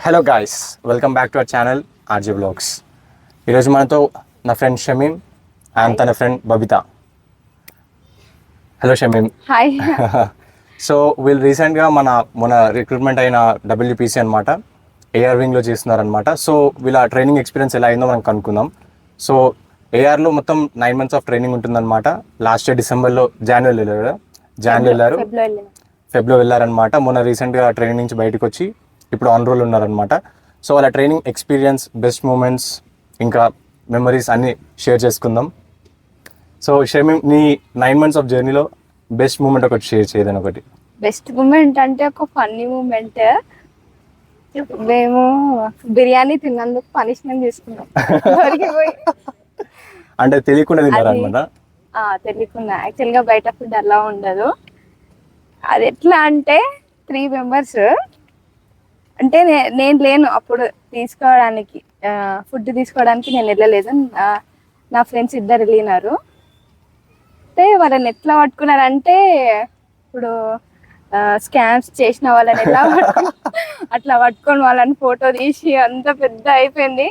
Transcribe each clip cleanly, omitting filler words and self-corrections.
Hello guys, welcome back to our channel RJ blogs. ఈరోజు మనతో నా ఫ్రెండ్ షమీమ్ అండ్ తన friend Babita. Hello Shameem. Hi. So వీళ్ళు రీసెంట్గా మన రిక్రూట్మెంట్ అయిన WPC అనమాట, ఏఆర్ వింగ్లో చేస్తున్నారనమాట. సో వీళ్ళ ట్రైనింగ్ ఎక్స్పీరియన్స్ ఎలా అయిందో మనం కనుక్కుందాం. సో ఏఆర్లో మొత్తం 9 months ఆఫ్ ట్రైనింగ్ ఉంటుందన్నమాట. లాస్ట్ ఇయర్ డిసెంబర్లో జాన్లో వెళ్ళారు, ఫెబ్లో వెళ్ళారనమాట. మొన్న రీసెంట్గా ట్రైనింగ్ నుంచి బయటకు వచ్చి ఇప్పుడు ఆన్ రోల్ ఉన్నారనమాట. సో వాళ్ళ ట్రైనింగ్ ఎక్స్పీరియన్స్, బెస్ట్ మూమెంట్స్, ఇంకా మెమరీస్ అన్నీ షేర్ చేసుకుందాం. సో షమీమ్, నీ 9 months ఆఫ్ జర్నీలో బెస్ట్ మూమెంట్ ఒకటి షేర్ చేయదని. ఒకటి బెస్ట్ మూమెంట్ అంటే ఒక ఫన్నీ మూమెంట్. మేము బిర్యానీ తిన్నందుకు పనిష్మెంట్ తీసుకున్నాం. అంటే తెలియకుండా తిన్నారనమాట. తెలియకుండా. యాక్చువల్గా బయట ఫుడ్ అలా ఉండదు. అది ఎట్లా అంటే 3 members, అంటే నేను లేను అప్పుడు తీసుకోవడానికి, ఫుడ్ తీసుకోవడానికి నేను వెళ్ళలేదు. నా ఫ్రెండ్స్ 2 వెళ్ళినారు. అంటే వాళ్ళని ఎట్లా పట్టుకున్నారంటే, ఇప్పుడు స్కామ్స్ చేసిన వాళ్ళని ఎలా అట్లా పట్టుకొని వాళ్ళని ఫోటో తీసి అంత పెద్ద అయిపోయింది.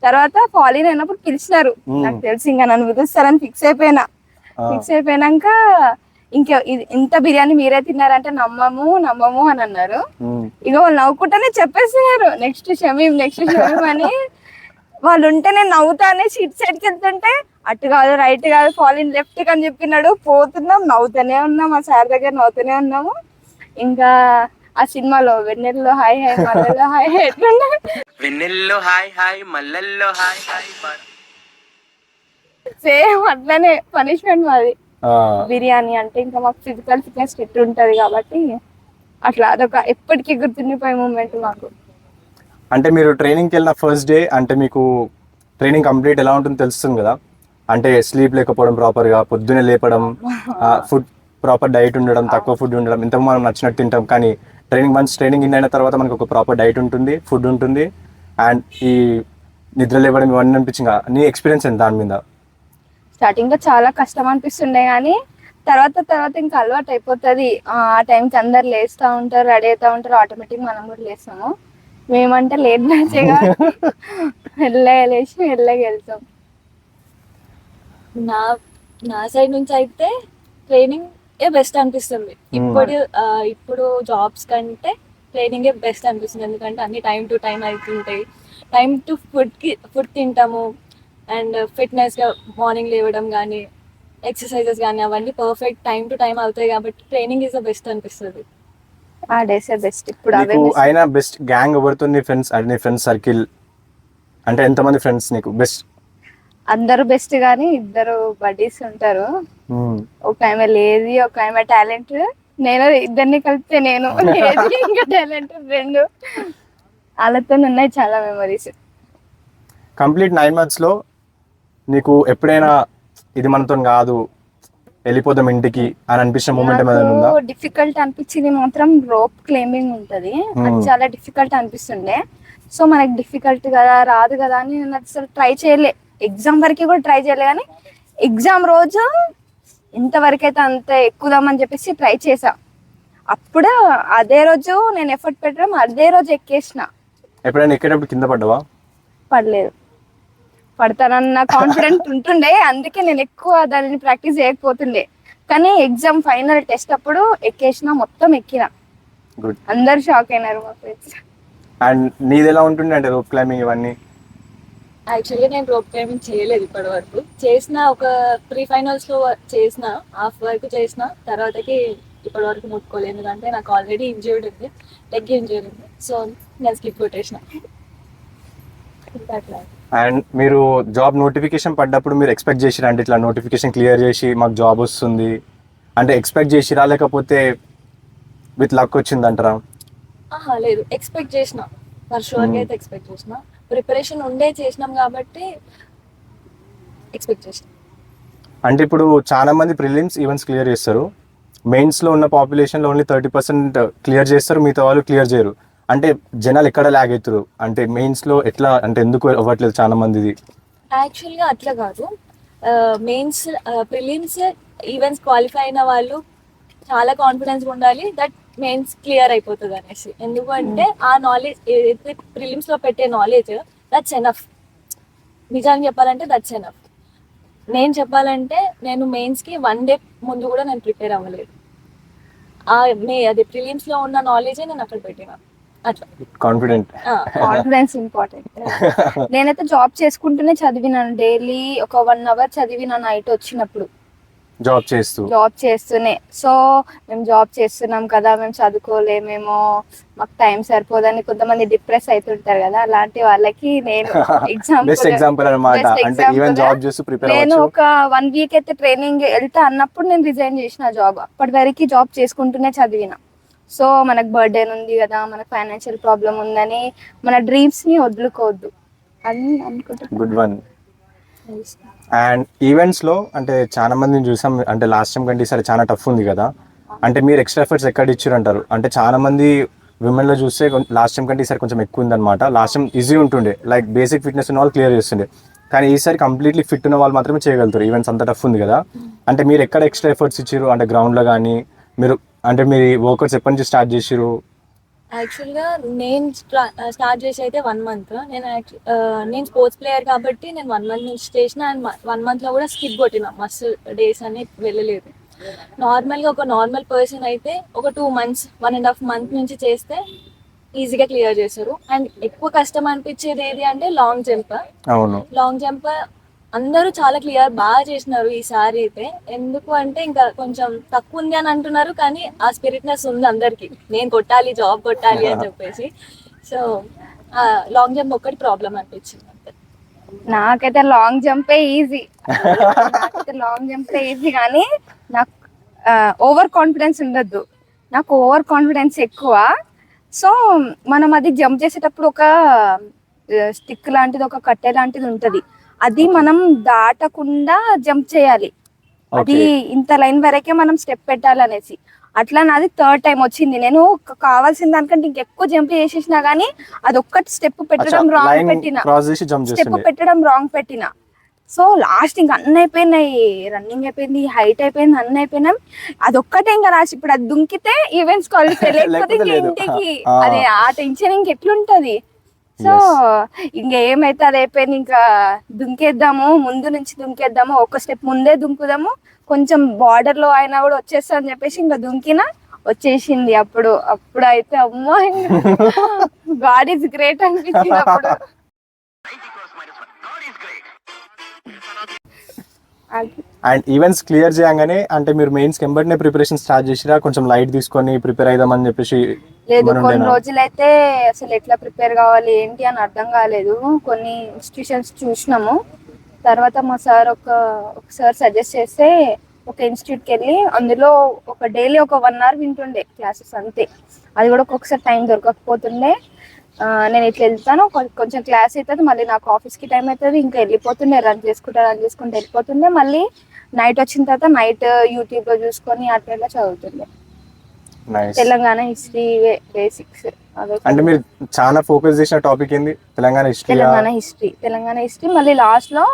తర్వాత ఫాలిన్ అయినప్పుడు పిలిచినారు. నాకు తెలిసి ఇంకా నన్ను పిలుస్తారని ఫిక్స్ అయిపోయినాక ఇంకా ఇంత బిర్యానీ మీరే తిన్నారంటే నమ్మము అని అన్నారు. ఇక వాళ్ళు నవ్వుకుంటానే చెప్పేస్తున్నారు నెక్స్ట్ షమీమ్ అని. వాళ్ళు ఉంటే నేను నవ్వుతానే ఇటు సైడ్కి వెళ్తుంటే అటు కాదు రైట్ కాదు ఫాలిన్ లెఫ్ట్ అని చెప్పినాడు. పోతున్నాం, నవ్వుతూనే ఉన్నాం, ఆ సార్ దగ్గర నవ్వుతూనే ఉన్నాము. ఇంకా ఆ సినిమాలో వెన్నెల్లో హాయ్ హాయ్ మల్లెల్లో హాయ్ హాయ్ ఎట్లున్నా, వెన్నెల్లో హాయ్ హాయ్ మల్లెల్లో హాయ్ హాయ్, సేమ్ అట్లనే పనిష్మెంట్ మాది. బిర్యానీ అంటే ఇంకా మాకు ఫిజికల్ ఫిట్నెస్ ఫిట్ ఉంటది కాబట్టి అట్లా అదొక ఎప్పటికీ గుర్తుండిపోయే మూమెంట్ మాకు. అంటే మీరు ట్రైనింగ్కి వెళ్ళిన ఫస్ట్ డే, అంటే మీకు ట్రైనింగ్ కంప్లీట్ ఎలా ఉంటుందో తెలుస్తుంది కదా. అంటే స్లీప్ లేకపోవడం, ప్రాపర్గా పొద్దున్నే లేపడం, ఫుడ్ ప్రాపర్ డైట్ ఉండడం, తక్కువ ఫుడ్ ఉండడం, ఇంత మనం నచ్చినట్టు తింటాం. కానీ ట్రైనింగ్ ఇన్ అయిన తర్వాత మనకు ఒక ప్రాపర్ డైట్ ఉంటుంది, ఫుడ్ ఉంటుంది, అండ్ ఈ నిద్ర లేవడం ఇవన్నీ అనిపించింది. నీ ఎక్స్పీరియన్స్ ఎంత దాని మీద? స్టార్టింగ్ లో చాలా కష్టం అనిపిస్తుండే కానీ తర్వాత ఇంకా అలవాటు అయిపోతుంది. ఆ టైంకి అందరు లేస్తూ ఉంటారు, రెడీ అవుతూ ఉంటారు, ఆటోమేటిక్ మనం కూడా లేస్తాము. మేమంటే లేట్ బ్యాచేగా మెల్లగా వెళ్తాం. నా సైడ్ నుంచి అయితే ట్రైనింగ్ బెస్ట్ అనిపిస్తుంది. ఇప్పుడు జాబ్స్ కంటే ట్రైనింగే బెస్ట్ అనిపిస్తుంది. ఎందుకంటే అన్ని టైం టు టైం అవుతుంటాయి. టైం టు ఫుడ్ తింటాము. అండ్ ఫిట్నెస్గా మార్నింగ్ లేవడం కానీ, ఎక్సర్సైజెస్ కానీ అవన్నీ పర్ఫెక్ట్ టైం టు టైం అవుతాయి కాబట్టి ట్రైనింగ్ ఈజ్ ద బెస్ట్ అనిపిస్తుంది. ఆ డేస్ బెస్ట్. ఇప్పుడు అయినా బెస్ట్ గ్యాంగ్ ఎవరితో? నీ ఫ్రెండ్స్ సర్కిల్ అంటే ఎంతమంది ఫ్రెండ్స్ నీకు బెస్ట్? అందరూ బెస్ట్ కానీ 2 బడ్డీస్ ఉంటారు. ఒక ఆమె లేజీ, ఒక ఆమె టాలెంట్. నేను ఇద్దరిని కలిపితే నేను లేజీ ఇంకా టాలెంట్ 2. వాళ్ళతో ఉన్నాయి చాలా మెమరీస్. కంప్లీట్ 9 months లో నీకు ఎప్పుడైనా ఇది మనతో కాదు, వెళ్ళిపోదాం ఇంటికి అని అనిపించిన మూమెంట్ ఏమైనా ఉందా? డిఫికల్ట్ అనిపించింది మాత్రం రోప్ క్లైంబింగ్ ఉంటది. అది చాలా డిఫికల్ట్ అనిపిస్తుండే. సో మనకి డిఫికల్ట్ కదా, రాదు కదా అని నేను అసలు ట్రై చేయలే. ఎగ్జామ్ వరకు కూడా ట్రై చేయలే, కానీ ఎగ్జామ్ రోజు ఎంతవరకు అయితే అంత ఎక్కుదామని చెప్పేసి ట్రై చేసా. అప్పుడు అదే రోజు నేను ఎఫర్ట్ పెట్టడం, అదే రోజు ఎక్కేసిన. ఎప్పుడైనా ఎక్కేటప్పుడు కింద పడ్డావా? పడలేదు. పడతానన్న కాన్ఫిడెంట్ ఉంటుండే, అందుకే నేను ఎక్కువ దానిని ప్రాక్టీస్ చేయకపోతుండే. కానీ ఎగ్జామ్ ఫైనల్ టెస్ట్ అప్పుడు ఎక్కేసిన, మొత్తం ఎక్కిన. అందరు షాక్ అయినారు మా ఫ్రెండ్స్. అండ్ నీది ఎలా ఉంటుండే అంటే రోప్ క్లైంబింగ్ ఇవన్నీ? యాక్చువల్గా నేను రోప్ క్లైంబింగ్ చేయలేదు ఇప్పటి వరకు. చేసిన ఒక ప్రీ-ఫైనల్స్ లో చేసిన, హాఫ్ వరకు చేసిన, తర్వాతకి ఇప్పటి వరకు ముట్టుకోలేదు. ఎందుకంటే నాకు ఆల్రెడీ ఇంజర్డ్ ఉంది, లెగ్ ఇంజర్డ్ ఉంది. సో నేను స్కిప్ కొట్టేసిన. అండ్ మీరు జాబ్ నోటిఫికేషన్ పడ్డప్పుడు మీరు ఎక్స్పెక్ట్ చేసిరా అంటే ఇట్లా నోటిఫికేషన్ క్లియర్ చేసి మాకు జాబ్ వస్తుంది అంటే ఎక్స్పెక్ట్ చేసిరా, లేకపోతే విత్ లక్ వచ్చిందంటారా? లేదు, ఎక్స్పెక్ట్ చేసిన. ఫర్ షూర్గా అయితే ఎక్స్పెక్ట్ చేసిన. ప్రిపరేషన్ ఉండే చేసినాం కాబట్టి ఎక్స్పెక్ట్ చేసిన. అంటే ఇప్పుడు చాలా మంది ప్రిలిమ్స్ ఈవెంట్స్ క్లియర్ చేస్తారు, మెయిన్స్లో ఉన్న పాపులేషన్లో ఓన్లీ 30% క్లియర్ చేస్తారు, మిగతా వాళ్ళు క్లియర్ చేయరు. అంటే జనాలు ఎక్కడ లాగ్ అవుతారు అంటే మెయిన్స్లో ఎట్లా, అంటే ఎందుకు అవ్వట్లేదు చాలా మందిది? యాక్చువల్గా అట్లా కాదు. మెయిన్స్, ప్రిలిమ్స్, ఈవెంట్స్ క్వాలిఫై అయిన వాళ్ళు చాలా కాన్ఫిడెన్స్ ఉండాలి దట్ మెయిన్స్ క్లియర్ అయిపోతుంది అనేసి. ఎందుకంటే ఆ నాలెడ్జ్ ఏదైతే ప్రిలిమ్స్ లో పెట్టే నాలెడ్జ్ దట్స్ ఎనఫ్. నిజానికి చెప్పాలంటే దట్స్ ఎనఫ్. నేను చెప్పాలంటే నేను మెయిన్స్ కి 1 డే ముందు కూడా నేను ప్రిపేర్ అవ్వలేదు. అది ప్రిలిమ్స్ లో ఉన్న నాలెడ్జే నేను అక్కడ పెట్టిన అట్లా. కాన్ఫిడెంట్. Confidence important. నేనైతే జాబ్ చేసుకుంటూనే చదివినాను. డైలీ ఒక 1 hour చదివిన నైట్ వచ్చినప్పుడు జాబ్ చేస్తూనే. సో మేము జాబ్ చేస్తున్నాం కదా, మేము చదువుకోలేమేమో, మాకు టైం సరిపోదని కొంతమంది డిప్రెస్ అవుతుంటారు కదా, అలాంటి వాళ్ళకి నేను బెస్ట్ ఎగ్జాంపుల్ అన్నమాట. అంటే ఈవెన్ జాబ్ చేస్తూ ప్రిపేర్ నేను అవ్వచ్చు. ఒక 1 week అయితే ట్రైనింగ్ వెళ్తా అన్నప్పుడు నేను రిజైన్ చేసిన జాబ్. అప్పటి వరకు జాబ్ చేసుకుంటూనే చదివిన. సో మనకు బర్త్డే ఉంది కదా, మనకు ఫైనాన్షియల్ ప్రాబ్లం ఉందని మన డ్రీమ్స్ ని వదులుకోవద్దు అని అనుకుంటున్నాను. Good one. అండ్ ఈవెంట్స్ లో అంటే చాలా మందిని చూసాం, అంటే లాస్ట్ టైం కంటే ఈసారి చాలా టఫ్ ఉంది కదా, అంటే మీరు ఎక్స్ట్రా ఎఫర్ట్స్ ఎక్కడ ఇచ్చారు అంటారు? అంటే చాలా మంది విమెన్ లో చూస్తే లాస్ట్ టైం కంటే ఈసారి కొంచెం ఎక్కువ ఉంది అనమాట. లాస్ట్ టైం ఈజీ ఉంటుండే, లైక్ బేసిక్ ఫిట్నెస్ ఉన్న వాళ్ళు క్లియర్ చేస్తుండే, కానీ ఈసారి కంప్లీట్లీ ఫిట్ ఉన్న వాళ్ళు మాత్రమే చేయగలుగుతారు. ఈవెంట్స్ అంత టఫ్ ఉంది కదా, అంటే మీరు ఎక్కడ ఎక్స్ట్రా ఎఫర్ట్స్ ఇచ్చారు? అంటే గ్రౌండ్ లో కానీ మీరు, అంటే మీ వర్కౌట్స్ ఎప్పటి నుంచి స్టార్ట్ చేసారు? యాక్చువల్గా నేను స్టార్ట్ చేసి అయితే 1 month. నేను స్పోర్ట్స్ ప్లేయర్ కాబట్టి నేను 1 month నుంచి చేసిన. అండ్ 1 month లో కూడా స్కిప్ కొట్టిన, మస్తు డేస్ అని వెళ్ళలేదు. నార్మల్గా ఒక నార్మల్ పర్సన్ అయితే ఒక 2 months 1.5 month నుంచి చేస్తే ఈజీగా క్లియర్ చేస్తారు. అండ్ ఎక్కువ కష్టం అనిపించేది ఏది అంటే లాంగ్ జంప్. అవును, లాంగ్ జంప్ అందరూ చాలా క్లియర్ బాగా చేసినారు ఈసారి అయితే. ఎందుకు అంటే ఇంకా కొంచెం తక్కువ ఉంది అని అంటున్నారు, కానీ ఆ స్పిరిట్నెస్ ఉంది అందరికి, నేను కొట్టాలి, జాబ్ కొట్టాలి అని చెప్పేసి. సో లాంగ్ జంప్ ఒక్కటి ప్రాబ్లం అనిపించింది అంతే. నాకైతే లాంగ్ జంపే ఈజీ. లాంగ్ జంపే ఈజీ, కానీ నాకు ఓవర్ కాన్ఫిడెన్స్ ఉండద్దు. నాకు ఓవర్ కాన్ఫిడెన్స్ ఎక్కువ. సో మనం అది జంప్ చేసేటప్పుడు ఒక స్టిక్ లాంటిది, ఒక కట్టె లాంటిది ఉంటది, అది మనం దాటకుండా జంప్ చేయాలి. అది ఇంత లైన్ వరకే మనం స్టెప్ పెట్టాలనేసి. అట్లా నాది 3rd time వచ్చింది. నేను కావాల్సిన దానికంటే ఇంకెక్కువ జంప్ చేసేసినా గానీ అది ఒక్కటి స్టెప్ పెట్టడం రాంగ్ పెట్టిన. సో లాస్ట్ ఇంకా అన్ని అయిపోయినాయి, రన్నింగ్ అయిపోయింది, హైట్ అయిపోయింది, అన్ని అయిపోయినాం. అదొక్కటే ఇంకా రాసి ఇప్పుడు అది దుంకితే ఈవెంట్స్ క్వాలిఫై, లేకపోతే ఇంటికి. అదే ఆ టెన్షన్ ఇంకెట్లుంటది. సో ఇంకా ఏమైతే అది అయిపోయింది, ఇంకా దుంకేద్దాము, ముందు నుంచి దుంకేద్దాము, ఒక స్టెప్ ముందే దుంకుదాము, కొంచెం బార్డర్ లో అయినా కూడా వచ్చేస్తా అని చెప్పేసి ఇంకా దుంకినా వచ్చేసింది. అప్పుడు అయితే అమ్మా గాడ్ ఈజ్ గ్రేట్ అనిపించింది అప్పుడు. అండ్ ఈవెంట్స్ క్లియర్ చేయగానే అంటే మీరు మెయిన్స్ వెంబడినే ప్రిపరేషన్ స్టార్ట్ చేసిరా, కొంచెం లైట్ తీసుకొని ప్రిపేర్ అయిదామని చెప్పేసి? లేదు, కొన్ని రోజులైతే అసలు ఎట్లా ప్రిపేర్ కావాలి ఏంటి అని అర్థం కాలేదు. కొన్ని ఇన్స్టిట్యూషన్స్ చూసినాము. తర్వాత మా సార్ ఒక సార్ సజెస్ట్ చేస్తే ఒక ఇన్స్టిట్యూట్కి వెళ్ళి అందులో ఒక డైలీ ఒక 1 hour వింటుండే క్లాసెస్ అంతే. అది కూడా ఒక్కొక్కసారి టైం దొరకకపోతుండే. నేను ఇట్లా వెళ్తాను, కొంచెం క్లాస్ అవుతుంది, మళ్ళీ నాకు ఆఫీస్కి టైం అవుతుంది, ఇంకా వెళ్ళిపోతుండే, రన్ చేసుకుంటూ వెళ్ళిపోతుండే. మళ్ళీ నైట్ వచ్చిన తర్వాత నైట్ యూట్యూబ్లో చూసుకొని అట్లా చదువుతుండే. Telangana history basics. అంటే మీరు చాలా ఫోకస్ చేసిన టాపిక్ ఏంది? తెలంగాణ హిస్టరీ మళ్ళీ లాస్ట్ లో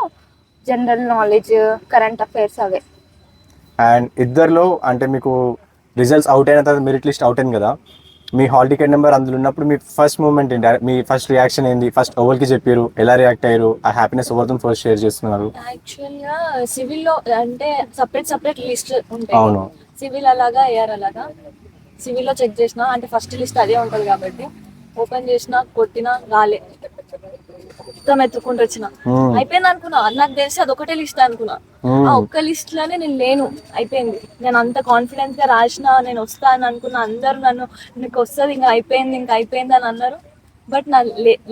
జనరల్ నాలెడ్జ్, కరెంట్ అఫైర్స్ అవే. అండ్ ఇద్దరులో అంటే మీకు రిజల్ట్స్ అవుట్ అయిన తర్వాత మెరిట్ లిస్ట్ అవుట్ అయింది కదా, మీ హాల్ టికెట్ నెంబర్ అందులో ఉన్నప్పుడు మీ ఫస్ట్ మూమెంట్ ఏంటి? మీ ఫస్ట్ రియాక్షన్ ఏంది? ఫస్ట్ ఎవరికి చెప్పారు, ఎలా రియాక్ట్ అయ్యారు, ఆ హ్యాపీనెస్ ఎవరితో ఫస్ట్ షేర్ చేస్తున్నారు? యాక్చువల్గా సివిల్లో అంటే సపరేట్ లిస్ట్ ఉంటాయి. అవును, సివిల్ అలాగా, ఏఆర్ అలాగా. సివిల్లో చెక్ చేసిన అంటే ఫస్ట్ లిస్ట్ అదే ఉంటుంది కాబట్టి ఓపెన్ చేసిన, కొట్టిన, రాలే, మొత్తం ఎత్తుకుంటూ వచ్చిన. అయిపోయింది అనుకున్నా, నాకు తెలిసి అదొకటే లిస్ట్ అనుకున్నా. ఆ ఒక్క లిస్ట్ లోనే నేను లేను, అయిపోయింది. నేను అంత కాన్ఫిడెన్స్ గా రాసిన, నేను వస్తా అని అనుకున్నా. అందరూ నన్ను నీకు వస్తుంది, ఇంకా అయిపోయింది అని అన్నారు. బట్ నా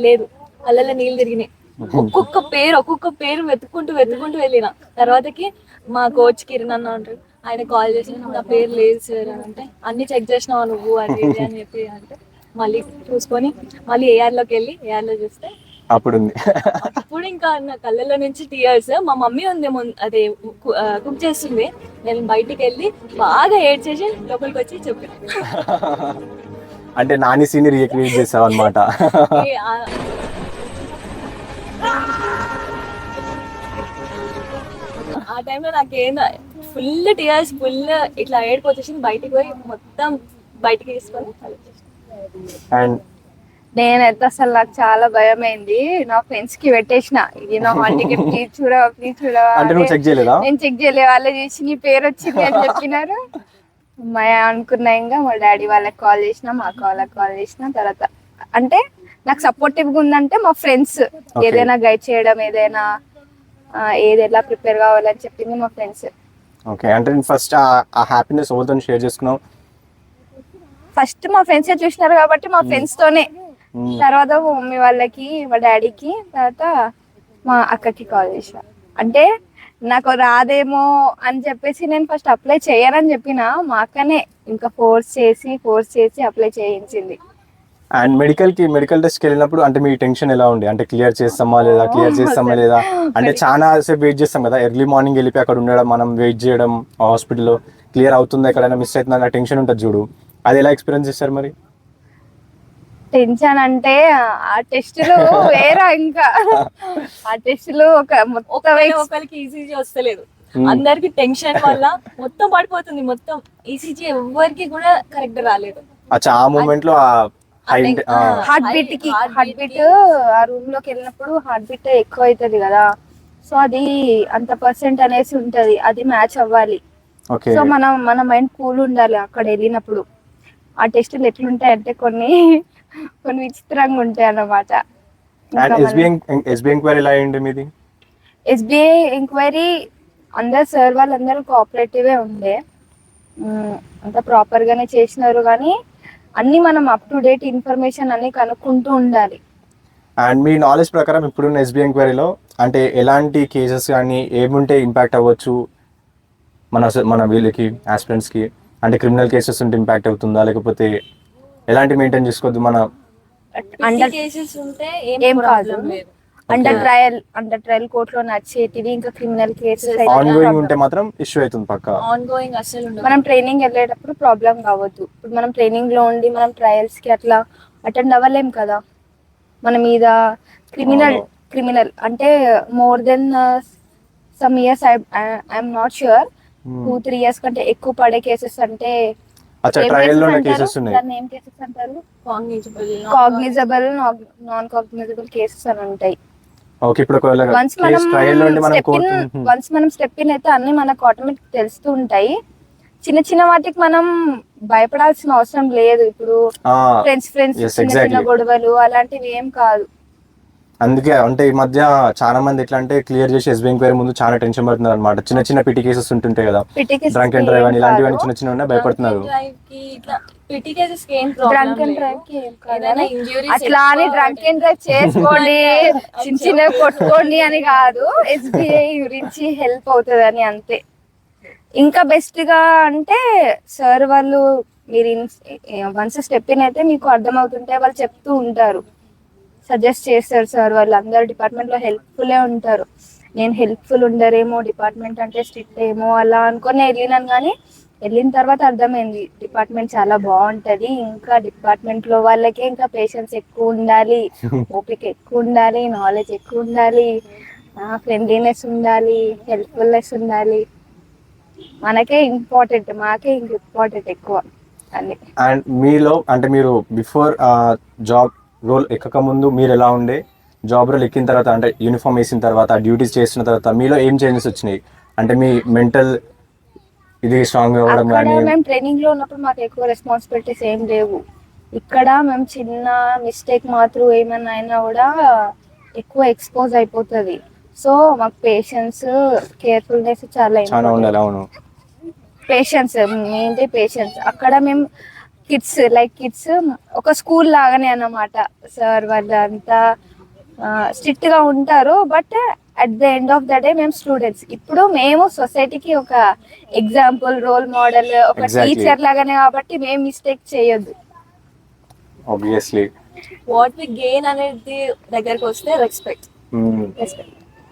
లేదు, కళ్ళలో నీళ్ళు తిరిగినాయి. ఒక్కొక్క పేరు వెతుక్కుంటూ వెళ్ళిన. తర్వాతకి మా కోచ్ కిరణ్ అన్న ఉంటాడు, ఆయన కాల్ చేసి నా పేరు లేదు సార్ అని అంటే, అన్ని చెక్ చేసినావా నువ్వు అది అని చెప్పి అంటే, మళ్ళీ చూసుకొని మళ్ళీ ఏఆర్లోకి వెళ్ళి ఏఆర్లో చూస్తే అప్పుడు ఇంకా నా కళ్ళలో నుంచి టీయర్స్. మా మమ్మీ ఉంది అదే కుక్ చేస్తుంది. నేను బయటికి వెళ్ళి బాగా ఏడ్చేసి లోపలికి వచ్చి చెప్పాను. అంటే నాని సీని రీక్రియేట్ చేసావు అన్నమాట. ఆ టైంలో నాకేం ఫుల్ టీయర్స్, ఫుల్ ఇట్లా ఏడుపు వచ్చేసింది. బయటికి పోయి మొత్తం బయటికి తీసుకొని అండ్ నేనైతే అసలు నాకు చాలా భయమైంది. నా ఫ్రెండ్స్ కి పెట్టేసిన, ఇది నా హాల్ టికెట్, ప్లీజ్ చూడవా ప్లీజ్ చూడవా అంటే నువ్వు చెక్ చేయలేదా? నేను చెక్ చేయలే, వాళ్ళే చూసి నీ పేరు వచ్చింది అని చెప్పినారు. అమ్మాయి అనుకున్నా. ఇంకా మా డాడీ వాళ్ళకి కాల్ చేసిన, మా అక్క వాళ్ళకి కాల్ చేసిన. తర్వాత అంటే నాకు సపోర్టివ్ గా ఉందంటే మా ఫ్రెండ్స్, ఏదైనా గైడ్ చేయడం, ఏదైనా ఏది ఎలా ప్రిపేర్ కావాలని చెప్పింది మా ఫ్రెండ్స్. ఓకే, అంటే ఫస్ట్ ఆ హ్యాపీనెస్ ఎవరితో షేర్ చేసుకున్నావు? ఫస్ట్ మా ఫ్రెండ్స్ చూసినారు కాబట్టి మా ఫ్రెండ్స్ తోనే, తర్వాత మా మమ్మీ వాళ్ళకి, మా డాడీకి, తర్వాత మా అక్కకి కాల్ చేసిన. అంటే నాకు రాదేమో అని చెప్పేసి నేను ఫస్ట్ అప్లై చేయనని చెప్పిన, మా అక్కనే ఇంకా ఫోర్స్ చేసి అప్లై చేయించింది. అండ్ మెడికల్ టెస్ట్కి వెళ్ళినప్పుడు అంటే మీ టెన్షన్ ఎలా ఉండే? అంటే క్లియర్ చేస్తామా లేదా అంటే చాలా సేపు వెయిట్ చేస్తాం కదా, ఎర్లీ మార్నింగ్ వెళ్ళిపోయి అక్కడ ఉండడం, మనం వెయిట్ చేయడం హాస్పిటల్లో, క్లియర్ అవుతుందా ఎక్కడైనా మిస్ అవుతుందా టెన్షన్ ఉంటుంది చూడు, అది ఎలా ఎక్స్పీరియన్స్ చేస్తారు మరి? టెన్షన్ అంటే ఆ టెస్టులు వేరా, ఇంకా ఆ టెస్టులు ఒకరికి ఈసీజీ వస్తలేదు, అందరికి టెన్షన్ వల్ల మొత్తం పడిపోతుంది. మొత్తం ఈసీజీ ఎవరికి కూడా కరెక్ట్ రాలేదు. అచ్చా, ఆ మూమెంట్ లో హార్ట్ బీట్ ఆ రూమ్ లోకి వెళ్ళినప్పుడు హార్ట్ బీట్ ఎక్కువ అవుతుంది కదా, సో అది అంత పర్సెంట్ అనేసి ఉంటది, అది మ్యాచ్ అవ్వాలి. సో మన మైండ్ కూల్ ఉండాలి అక్కడ వెళ్ళినప్పుడు. ఆ టెస్టులు ఎట్లుంటాయి అంటే కొన్ని విచిత్రంగా ఉంటాయి అన్నమాట. ఎస్బీఐ ఎంక్వైరీ ఎలా అయ్యింది మీది? ఎస్బీఐ ఎంక్వైరీ అందరు సార్ వాళ్ళందరూ కోఆపరేటివే ఉండే, అంతా ప్రాపర్ గానే చేసినారు. కానీ అన్ని మనం అప్ టు డేట్ ఇన్ఫర్మేషన్ అన్ని కనుక్కుంటూ ఉండాలి. అండ్ మీ నాలెడ్జ్ ప్రకారం ఇప్పుడున్న ఎస్బీఐ ఎంక్వైరీలో అంటే ఎలాంటి కేసెస్ కానీ ఏముంటే ఇంపాక్ట్ అవ్వచ్చు మన వీళ్ళకి ఆస్పిరెంట్స్కి? అంటే క్రిమినల్ కేసెస్ ఉంటే ఇంపాక్ట్ అవుతుందా, లేకపోతే ఎలాంటి మెయింటైన్ చేసుకోవద్దు? మన అండర్ కేసెస్ ఉంటే ఏం కాదు, అండర్ ట్రయల్ కోర్టులో నచ్చేటివి. ఇంకా క్రిమినల్ కేసెస్ ఆన్ గోయింగ్ ఉంటే మాత్రం ఇష్యూ అవుతుంది పక్కా. ఆన్ గోయింగ్ అసలు ఉండదు. మనం ట్రైనింగ్ వెళ్ళేటప్పుడు ప్రాబ్లం కావద్దు. ఇప్పుడు మనం ట్రైనింగ్ లో ఉండి మనం ట్రయల్స్ కి అట్లా అటెండ్ అవ్వలేం కదా. మన మీద క్రిమినల్ అంటే more than some years, I'm not sure, 2-3 years కంటే ఎక్కువ పడే కేసెస్ అంటే దాన్ని ఏం కేసెస్ అంటారు? కాగ్నిజబుల్, నాన్ కాగ్నిజబుల్ కేసెస్ అని ఉంటాయి. వన్స్ మనం స్టెప్ ఇన్ అయితే అన్ని మనకు ఆటోమేటిక్ తెలుస్తూ ఉంటాయి. చిన్న చిన్న వాటికి మనం భయపడాల్సిన అవసరం లేదు. ఇప్పుడు ఫ్రెండ్స్ చిన్న గొడవలు అలాంటివి ఏం కాదు. అందుకే అంటే ఈ మధ్య చాలా మంది ఎట్లా అంటే క్లియర్ చేసి ఎస్బీఐ ఎంక్వైరీ ముందు చాలా టెన్షన్ పడుతున్నారు అనమాట. చిన్న పిటి కేసెస్ ఉంటుంటాయి కదా, డ్రంక్ అండ్ డ్రైవ్ అని ఇలాంటివన్నీ చిన్న ఉన్నాయి, భయపడుతున్నారు. అట్లా అని డ్రంక్ అండ్ డ్రైవ్ చేసుకోండి, చిన్న కొట్టుకోండి అని కాదు. ఎస్బీఐ గురించి హెల్ప్ అవుతుంది అని అంతే. ఇంకా బెస్ట్ గా అంటే సార్ వాళ్ళు, మీరు వన్స్ స్టెప్ ఇన్ అయితే మీకు అర్థమవుతుంటే వాళ్ళు చెప్తూ ఉంటారు, సజెస్ట్ చేస్తారు సార్ వాళ్ళు. అందరు డిపార్ట్మెంట్ లో హెల్ప్ఫుల్ ఉంటారు. నేను హెల్ప్ఫుల్ ఉండరేమో, డిపార్ట్మెంట్ అంటే స్ట్రిక్ట్ ఏమో అలా అనుకుని వెళ్ళినాను. కానీ వెళ్ళిన తర్వాత అర్థమైంది డిపార్ట్మెంట్ చాలా బాగుంటది. ఇంకా డిపార్ట్మెంట్ లో వాళ్ళకే ఇంకా పేషెన్స్ ఎక్కువ ఉండాలి, ఓపిక ఎక్కువ ఉండాలి, నాలెడ్జ్ ఎక్కువ ఉండాలి, ఫ్రెండ్లీనెస్ ఉండాలి, హెల్ప్ఫుల్నెస్ ఉండాలి. మాకే ఇంపార్టెంట్ ఎక్కువ అన్ని. అండ్ మీలో అంటే మీరు బిఫోర్ జాబ్ రోల్ ఎక్కక ముందు మీరు ఎలా ఉండే, జాబ్ రోల్ ఎక్కిన తర్వాత అంటే యూనిఫామ్ వేసిన తర్వాత, డ్యూటీస్ చేసిన తర్వాత మీలో ఏం చేంజెస్ వచ్చినాయి? అంటే మీ మెంటల్ ఇది స్ట్రాంగ్ అవ్వడం కానీ. మేము ట్రైనింగ్ లో ఉన్నప్పుడు మాకు ఎక్కువ రెస్పాన్సిబిలిటీస్ ఏం లేవు. ఇక్కడ మేము చిన్న మిస్టేక్ మాత్రం ఏమైనా అయినా కూడా ఎక్కువ ఎక్స్పోజ్ అయిపోతుంది. సో మాకు పేషెన్స్, కేర్ఫుల్నెస్ చాలా ఉండాలి. అవును, పేషెన్స్, మెయిన్లీ పేషెన్స్. అక్కడ మేము కిడ్స్ ఒక స్కూల్ లాగానే అన్నమాట. సార్ వాళ్ళు అంతా స్ట్రిక్ట్ గా ఉంటారు, but at the end of the day మేము స్టూడెంట్స్. ఇప్పుడు మేము సొసైటీకి ఒక ఎగ్జాంపుల్, రోల్ మోడల్, ఒక టీచర్ లాగానే, కాబట్టి మేము మిస్టేక్ చేయొద్దు. ఆబ్వియస్లీ వాట్ వి గెయిన్ అనేది దగ్గరకు వస్తే రెస్పెక్ట్.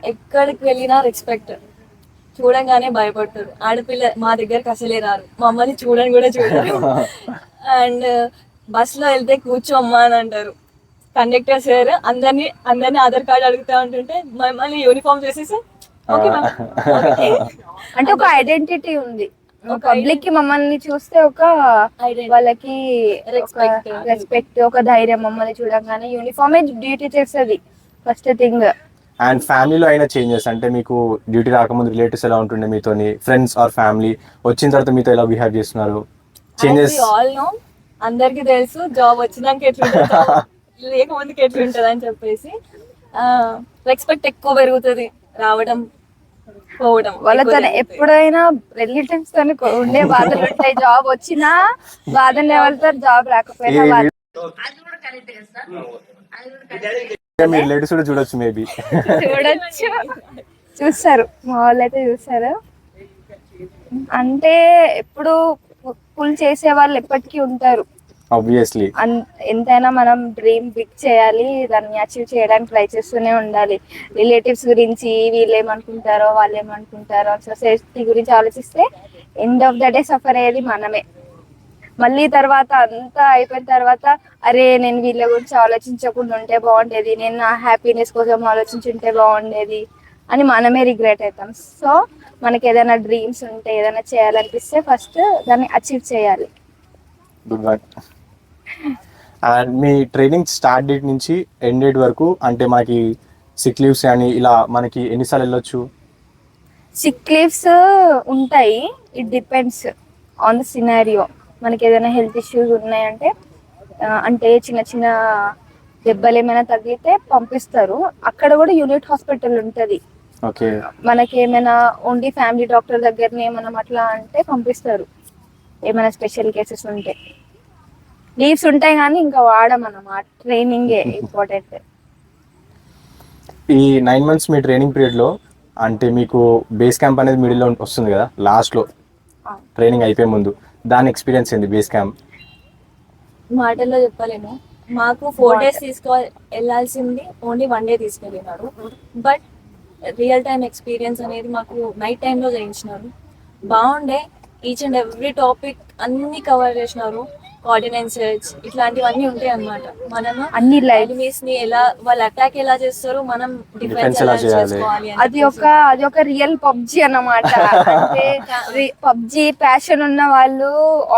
ఎక్కడికి వెళ్ళినా రెస్పెక్ట్. చూడంగానే భయపడతారు. ఆడపిల్ల మా దగ్గరకు అసలే రారు, మమ్మల్ని చూడని కూడా చూడరు. అండ్ బస్ లో వెళ్తే కూర్చోమ్మా అని అంటారు. కండక్టర్ సార్ అందరినీ ఆధార్ కార్డు అడుగుతా ఉంటుంటే మమ్మల్ని యూనిఫామ్ చేసేసి అంటే ఒక ఐడెంటిటీ ఉంది. పబ్లిక్ కి మమ్మల్ని చూస్తే ఒక Identity. వాళ్ళకి Respect. రెస్పెక్ట్, ఒక ధైర్యం. మమ్మల్ని చూడంగానే యూనిఫామే డ్యూటీ చేస్తుంది ఫస్ట్ థింగ్. అండ్ ఫ్యామిలీలో అయిన చేంజెస్ అంటే మీకు డ్యూటీ రాకముందు రిలేటివ్స్ ఎలా ఉంటుండే మీతోని, ఫ్రెండ్స్ ఆర్ ఫ్యామిలీ వచ్చిన తర్వాత మీతో ఎలా బిహేవ్ చేస్తున్నారు, చేంజెస్? ఆల్ నో, అందరికి తెలుసు జాబ్ వచ్చినాక ఎట్లుంటుంది, లేకముందుకు ఎట్లుంటది అని చెప్పేసి రెస్పెక్ట్ ఎక్కువ పెరుగుతుంది, రావడం పోవడం వాళ్ళతో ఎక్కువ జరుగుతాయి. ఎప్పుడైనా రిలేటివ్స్ తో ఉండే బాధలు ఉంటాయి. జాబ్ వచ్చినా బాధలు ఎవరితో, జాబ్ రాకపోయినా బాధ. మీ రిలేటివ్స్ కూడా చూడొచ్చు మేబీ. చూడొచ్చు, చూస్తారు, మా వాళ్ళు అయితే చూస్తారు. అంటే ఎప్పుడు పుల్ చేసే వాళ్ళు ఎప్పటికీ ఉంటారు. ఆబ్వియస్లీ. ఎంతైనా మనం డ్రీమ్ బిగ్ చేయాలి, దాన్ని అచీవ్ చేయడానికి ట్రై చేస్తూనే ఉండాలి. రిలేటివ్స్ గురించి వీళ్ళు ఏమనుకుంటారో, వాళ్ళు ఏమనుకుంటారో, సొసైటీ గురించి ఆలోచిస్తే end of the day suffer అయ్యేది మనమే. మళ్ళీ తర్వాత అంతా అయిపోయిన తర్వాత అరే నేను వీళ్ళ గురించి ఆలోచించకుండా ఉంటే బాగుండేది, నేను నా హ్యాపీనెస్ కోసం ఆలోచించుంటే బాగుండేది అని మనమే రిగ్రెట్ అవుతాం. సో మనకి ఏదైనా డ్రీమ్స్ ఉంటే, ఏదైనా చేయాలనిపిస్తే ఫస్ట్ దాన్ని అచీవ్ చేయాలి. Good one. And me training start date నుంచి ఎండ్ డేట్ వరకు అంటే మనకి సిక్ లీవ్స్ కానీ ఇలా మనకి ఎన్నిసార్లు వెళ్ళొచ్చు? సిక్ లీవ్స్ ఉంటాయి, it depends on the scenario. మనకి ఏదైనా హెల్త్ ఇష్యూస్ ఉన్నాయంటే, అంటే చిన్న చిన్న దెబ్బలు ఏమైనా తగిలితే పంపిస్తారు. అక్కడ కూడా యూనిట్ హాస్పిటల్ ఉంటుంది. ఓకే. మనకి ఏమైనా ఓన్లీ ఫ్యామిలీ డాక్టర్ దగ్గరనే మనం అట్లా అంటే పంపిస్తారు, ఏమైనా స్పెషల్ కేసెస్ ఉంటే. లీవ్స్ ఉంటాయి కానీ ఇంకా వాడమన్నమాట, ట్రైనింగే ఇంపార్టెంట్. ఈ 9 months మీ ట్రైనింగ్ పీరియడ్లో అంటే మీకు బేస్ క్యాంప్ అనేది మిడిల్లో వస్తుంది కదా, లాస్ట్లో ట్రైనింగ్ అయిపోయే ముందు, దాని ఎక్స్పీరియన్స్ ఏంది బేస్ క్యాంప్? మాటల్లో చెప్పలేము. మాకు 4 days వెళ్ళాల్సింది ఓన్లీ 1 day తీసుకెళ్ళినారు. బట్ రియల్ టైం ఎక్స్పీరియన్స్ అనేది మాకు నైట్ టైంలో చేయించినారు. బాగుండే, ఈచ్ అండ్ ఎవ్రీ టాపిక్ అన్ని కవర్ చేసినారు. కోఆర్డినేట్స్ ఇట్లాంటివన్నీ ఉంటాయి అన్నమాట. మనము అన్ని లైఫ్ ఎనిమీస్ ని ఎలా, వాళ్ళు అటాక్ ఎలా చేస్తారు, మనం డిఫెన్స్ ఎలా చేసుకోవాలి అని అది ఒక రియల్ పబ్జి అన్నమాట. అంటే పబ్జి ప్యాషన్ ఉన్న వాళ్ళు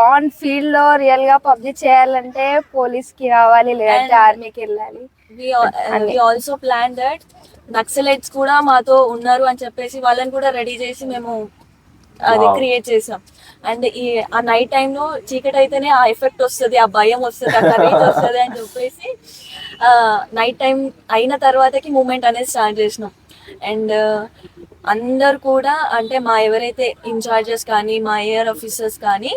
ఆన్ ఫీల్డ్ లో రియల్ గా పబ్జి చేయాలంటే పోలీస్ కి రావాలి, లేదంటే ఆర్మీకి వెళ్ళాలి. We also plan that Naxalites కూడా మాతో ఉన్నారు అని చెప్పేసి వాళ్ళని కూడా రెడీ చేసి మేము అది క్రియేట్ చేసాం. అండ్ ఆ నైట్ టైంలో చీకటి అయితేనే ఆ ఎఫెక్ట్ వస్తుంది, ఆ భయం వస్తుంది, ఆ కరేజ్ వస్తుంది అని చెప్పేసి నైట్ టైం అయిన తర్వాతకి మూమెంట్ అనేది స్టార్ట్ చేసినాం. అండ్ అందరు కూడా అంటే మా ఎవరైతే ఇన్ఛార్జెస్ కానీ, మా ఏఆర్ ఆఫీసర్స్ కానీ,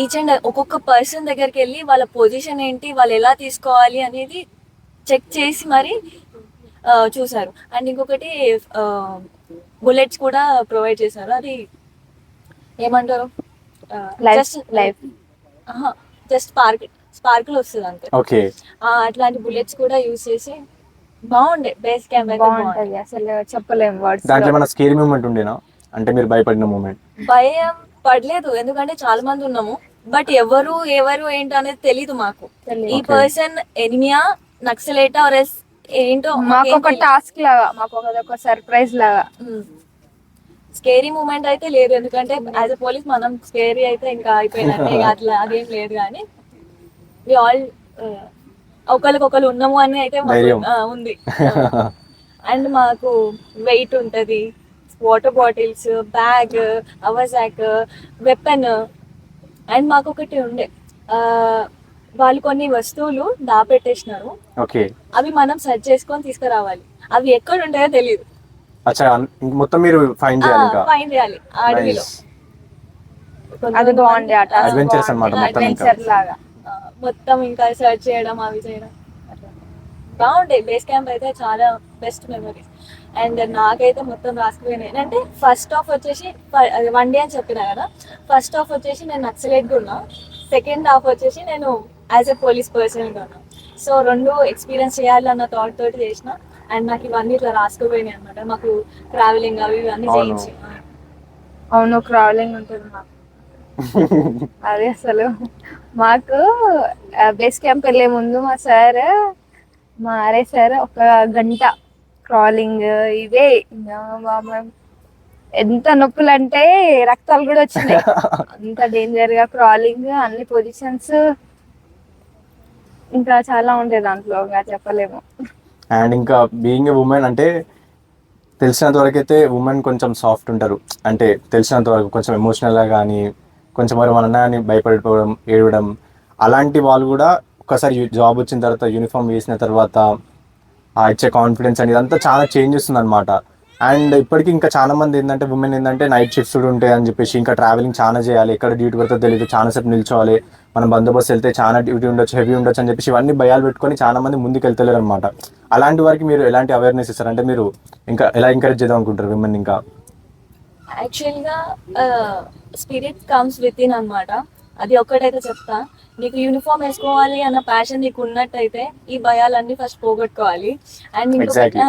ఈచ్ అండ్ ఒక్కొక్క పర్సన్ దగ్గరికి వెళ్ళి వాళ్ళ పొజిషన్ ఏంటి, వాళ్ళు ఎలా తీసుకోవాలి అనేది చెక్ చేసి మరి చూసారు. అండ్ ఇంకొకటి బుల్లెట్స్ కూడా ప్రొవైడ్ చేశారు. అది ఏమంటారు, జస్ట్ స్పార్కిల్ వస్తుంది అంతే. ఓకే. అట్లాంటి బుల్లెట్స్ కూడా యూజ్ చేసి బాగుండే. బేస్ క్యాంప్ అయితే బాగుంటది, అసలు చెప్పలేము వర్డ్స్. దాంట్లో మన స్కేరీ మూమెంట్ ఉండేనా, అంటే మీరు భయపడిన మూమెంట్? భయం పడలేదు, ఎందుకంటే చాలా మంది ఉన్నాము. బట్ ఎవరు ఏంటో అనేది తెలీదు మాకు. ఈ పర్సన్ ఎనిమియా, నక్సలేటా ఆర్ ఎస్ ఏంటో మాకు ఒక టాస్క్ లాగా, మాకు ఒక సర్ప్రైజ్ లాగా. స్కేరీ మూమెంట్ అయితే లేదు, ఎందుకంటే యాజ్ ఎ పోలీస్ మనం స్కేరీ అయితే ఇంకా అయిపోయినట్టే, అట్లా అదేం లేదు. కానీ వి ఆల్ ఒకరికొకరు ఉన్నాము అని అయితే ఉంది. అండ్ మాకు వెయిట్ ఉంటది, వాటర్ బాటిల్స్, బ్యాగ్, అవజాక్, వెపన్. అండ్ మాకు ఒకటి ఉండే, వాళ్ళు కొన్ని వస్తువులు దాపెట్టేసినారు, అవి మనం సెర్చ్ చేసుకొని తీసుకురావాలి. అవి ఎక్కడ ఉంటాయో తెలియదు. మొత్తం మీరు ఫైండ్ చేయాలి అడవిలో. అది బాగుంది, అడ్వెంచర్స్ అన్నమాట లాగా మొత్తం ఇంకా సెర్చ్ చేయడం, అవి చేయడం బాగుండే. బేస్ క్యాంప్ అయితే చాలా బెస్ట్ మెమరీస్. అండ్ నాకైతే మొత్తం రాసుకుపోయినాయి. అంటే ఫస్ట్ హాఫ్ వచ్చేసి 1 day అని చెప్పినా కదా, ఫస్ట్ హాఫ్ వచ్చేసి నేను నక్సలైట్గా ఉన్నా, సెకండ్ హాఫ్ వచ్చేసి నేను యాజ్ ఎ పోలీస్ పర్సన్గా ఉన్నా. సో 2 ఎక్స్పీరియన్స్ చేయాలన్న థాట్ తోటి చేసిన. అండ్ నాకు ఇవన్నీ ఇట్లా రాసుకుపోయినాయి అనమాట. మాకు ట్రావెలింగ్ అవి ఇవన్నీ చేయించి. అవును, ట్రావెలింగ్ ఉంటుంది మాకు. అది అసలు మాకు బేస్ క్యాంప్ వెళ్ళే ముందు మా ఆర్ఐ సార్ 1 గంట క్రాలింగ్ ఇవే ఎంత నొప్పులు అంటే రక్తాలు కూడా వచ్చినాయి. అంత డేంజర్ గా క్రాలింగ్, అన్ని పొజిషన్స్ ఇంకా చాలా ఉంటాయి దాంట్లో, ఇంకా చెప్పలేము. అండ్ ఇంకా బీయింగ్ ఏ ఉమెన్ అంటే తెలిసినంత వరకు అయితే ఉమెన్ కొంచెం సాఫ్ట్ ఉంటారు. అంటే తెలిసినంత వరకు కొంచెం ఎమోషనల్గా కానీ కొంచెం మరి మన అన్నని భయపడిపోవడం, ఏడవడం, అలాంటి వాళ్ళు కూడా ఒకసారి జాబ్ వచ్చిన తర్వాత యూనిఫామ్ వేసిన తర్వాత ఆ ఇచ్చే కాన్ఫిడెన్స్ అనేది అంతా చాలా చేంజ్ చేస్తుంది అనమాట. అండ్ ఇప్పటికీ ఇంకా చాలా మంది ఏంటంటే ఉమెన్ ఏంటంటే నైట్ షిఫ్ట్స్ ఉంటాయి అని చెప్పేసి ఇంకా ట్రావెలింగ్ చాలా చేయాలి, ఎక్కడ డ్యూటీ పడుతుందో తెలియదు, చాలా సేపు నిల్చోవాలి, మనం బందోబస్తు వెళ్తే చాలా డ్యూటీ ఉండొచ్చు, హెవీ ఉండొచ్చు అని చెప్పేసి ఇవన్నీ భయాలు పెట్టుకొని చాలా మంది ముందుకు వెళ్తలేరు అనమాట. అలాంటి వారికి మీరు ఎలాంటి అవేర్నెస్ ఇస్తారు? అంటే మీరు ఇంకా ఎలా ఎంకరేజ్ చేద్దాం అనుకుంటారు విమెన్? ఇంకా యాక్చువల్గా స్పిరిట్ కమ్స్ విత్ ఇన్ అనమాట. అది ఒక్కటైతే చెప్తా, నీకు యూనిఫామ్ వేసుకోవాలి అన్న ప్యాషన్ నీకు ఉన్నట్టయితే ఈ భయాలన్నీ ఫస్ట్ పోగొట్టుకోవాలి. And Exactly.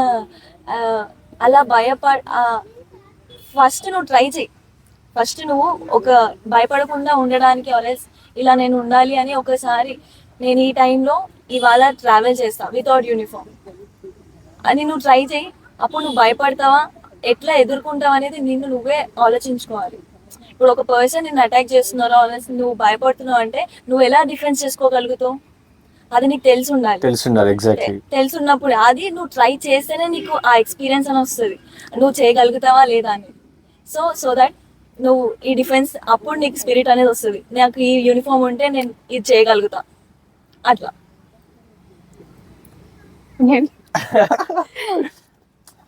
అలా ఫస్ట్ నువ్వు ట్రై చేయి. ఫస్ట్ నువ్వు ఒక భయపడకుండా ఉండడానికి ఆల్వేస్ ఇలా నేను ఉండాలి అని ఒకసారి నేను ఈ టైంలో ఇవాళ ట్రావెల్ చేస్తా వితౌట్ యూనిఫామ్ అని నువ్వు ట్రై చేయి. అప్పుడు నువ్వు భయపడతావా, ఎట్లా ఎదుర్కొంటావు అనేది నిన్ను నువ్వే ఆలోచించుకోవాలి. ఇప్పుడు ఒక పర్సన్ నిన్ను అటాక్ చేస్తున్నారో నువ్వు భయపడుతున్నావు అంటే నువ్వు ఎలా డిఫెన్స్ చేసుకోగలుగుతావు? అది నీకు తెలిసి ఉండాలి. ఎగ్జాక్ట్లీ. తెలుసున్నప్పుడు అది నువ్వు ట్రై చేస్తేనే నీకు ఆ ఎక్స్పీరియన్స్ అని వస్తుంది, నువ్వు చేయగలుగుతావా లేదా అని. సో దట్ నువ్వు ఈ డిఫెన్స్ అప్పుడు నీకు స్పిరిట్ అనేది వస్తుంది, నాకు ఈ యూనిఫామ్ ఉంటే నేను ఇది చేయగలుగుతా అట్లా.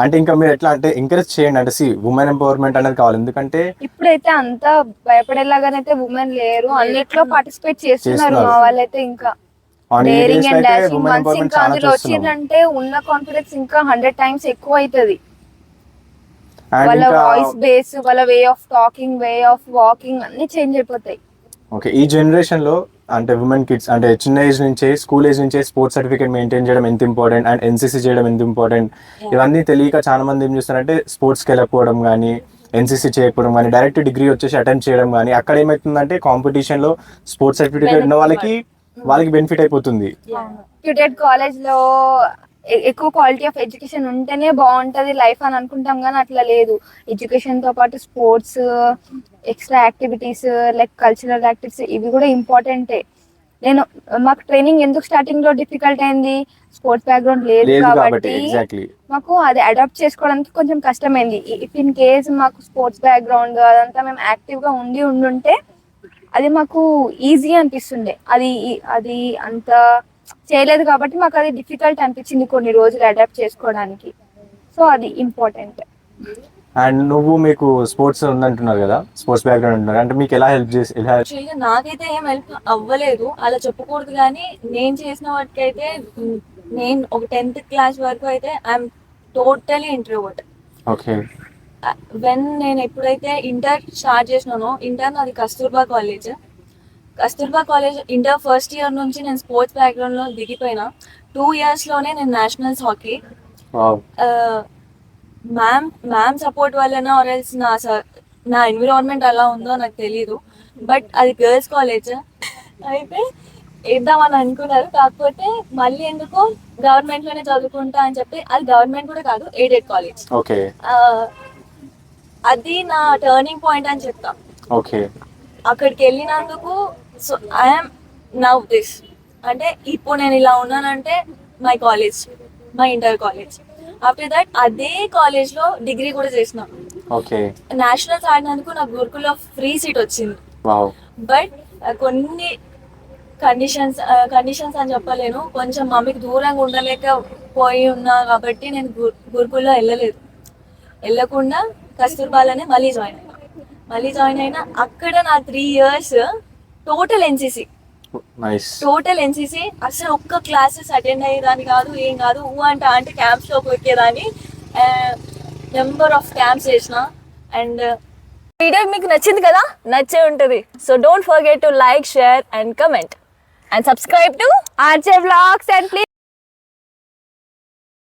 అంటే ఇంకా మీరు ఎట్లా అంటే ఎంకరేజ్ చేయండి, అంటే ఉమెన్ ఎంపవర్మెంట్ అనేది కావాలి. ఎందుకంటే ఇప్పుడైతే అంతా భయపడేలాగానైతే ఉమెన్ లేరు, అన్నిట్లో పార్టిసిపేట్ చేస్తున్నారు మా వాళ్ళైతే. ఇంకా on డేరింగ్ days అండ్ అయితే డాషింగ్ women వన్స్ empowerment ఇంకా చాలా అందులో చూస్తున్నాం. వచ్చిందంటే ఉన్న కాన్ఫిడెన్స్ ఇంకా 100 times ఎక్కువ అవుతుంది. And వాళ్ళ ఇంకా వాయిస్ బేస్, వాళ్ళ way of talking, way of walking అన్ని చేంజ్ అయిపోతాయి. ఓకే, ఈ జనరేషన్ లో అంటే ఉమెన్ కిడ్స్ అంటే చిన్న ఏజ్ నుంచే స్కూల్ ఏజ్ నుంచే స్పోర్ట్స్ సర్టిఫికేట్ మెయింటైన్ చేయడం ఎంత ఇంపార్టెంట్, అండ్ ఎన్సీసీ చేయడం ఎంత ఇంపార్టెంట్, ఇవన్నీ తెలియక చాలా మంది ఏం చేస్తారంటే స్పోర్ట్స్కి వెళ్ళకపోవడం కానీ, ఎన్సీసీ చేయకపోవడం కానీ, డైరెక్ట్ డిగ్రీ వచ్చేసి అటెంప్ట్ చేయడం కానీ, అక్కడ ఏమవుతుందంటే కాంపిటీషన్ లో స్పోర్ట్స్ సర్టిఫికేట్ ఉన్న వాళ్ళకి బెనిఫిట్ అయిపోతుంది. రెప్యూటెడ్ కాలేజ్ లో ఎక్కువ క్వాలిటీ ఆఫ్ ఎడ్యుకేషన్ ఉంటేనే బాగుంటది లైఫ్ అని అనుకుంటాం, కానీ అట్లా లేదు. ఎడ్యుకేషన్ తో పాటు sports, extra activities like cultural activities ఇవి కూడా ఇంపార్టెంటే. మాకు ట్రైనింగ్ ఎందుకు స్టార్టింగ్ లో డిఫికల్ట్ అయింది, స్పోర్ట్స్ బ్యాక్గ్రౌండ్ లేదు కాబట్టి ఎగ్జాక్ట్లీ. మాకు అది అడాప్ట్ చేసుకోవడానికి కొంచెం కష్టమైంది. ఇఫ్ ఇన్ కేస్ మాకు స్పోర్ట్స్ బ్యాక్గ్రౌండ్ అదంతా మేము యాక్టివ్ గా ఉండుంటే అది మాకు ఈజీ అనిపిస్తుండే. అది అంత చేయలేదు కాబట్టి మాకు అది డిఫికల్ట్ అనిపించింది కొన్ని రోజులు అడాప్ట్ చేసుకోవడానికి. సో అది ఇంపార్టెంట్. అండ్ మీకు స్పోర్ట్స్ ఉందంటున్నారు కదా, స్పోర్ట్స్ బ్యాక్గ్రౌండ్ ఉంటున్నారు అంటే మీకు ఎలా హెల్ప్ చేసి యాక్చువల్గా నాకైతే ఏం హెల్ప్ అవ్వలేదు అలా చెప్పకూడదు, కానీ నేను చేసిన వాటికైతే నేను ఒక 10th class వరకు అయితే I'm totally introvert. Okay. When నేను ఎప్పుడైతే ఇంటర్ స్టార్ట్ చేసినానో, ఇంటర్ నాది Kasturba college inter first year నుంచి నేను స్పోర్ట్స్ బ్యాక్గ్రౌండ్ లో దిగిపోయినా. 2 years లోనే నేను నేషనల్స్ హాకీ. మ్యామ్ సపోర్ట్ వల్లనా ఆర్ఎల్స్ నా ఎన్విరాన్మెంట్ అలా ఉందో నాకు తెలీదు, బట్ అది గర్ల్స్ కాలేజ్ అయితే వేద్దామని అనుకున్నారు. కాకపోతే మళ్ళీ ఎందుకో గవర్నమెంట్ లోనే చదువుకుంటా అని చెప్పి, అది గవర్నమెంట్ కూడా కాదు, ఎయిడెడ్ కాలేజ్. ఓకే. అది నా టర్నింగ్ పాయింట్ అని చెప్తా. ఓకే. అక్కడికి వెళ్ళినందుకు సో ఐఎమ్ నౌ దిస్, అంటే ఇప్పుడు నేను ఇలా ఉన్నానంటే my college, my inter college. After that అదే కాలేజ్ లో డిగ్రీ కూడా చేసిన. ఓకే. నేషనల్స్ ఆడినందుకు నాకు గురుకుల్లో ఫ్రీ సీట్ వచ్చింది. వావ్. బట్ కొన్ని కండిషన్స్ అని చెప్పలేను, కొంచెం మమ్మీకి దూరంగా ఉండలేకపోయి ఉన్నా కాబట్టి నేను గురుకుల్లో వెళ్ళకుండా కస్తూర్బాలోనే మళ్ళీ జాయిన్ అయినా. అక్కడ నా 3 years టోటల్ ఎన్సీసీ. అసలు ఒక్క క్లాసెస్ అటెండ్ అయ్యేదాన్ని కాదు, ఏం కాదు. అంటే క్యాంప్స్ లోకి వచ్చేదాన్ని, నెంబర్ ఆఫ్ క్యాంప్స్ చేసిన. అండ్ వీడియో మీకు నచ్చింది కదా, నచ్చే ఉంటుంది. So don't forget to like, share and comment and subscribe to RJ vlogs and please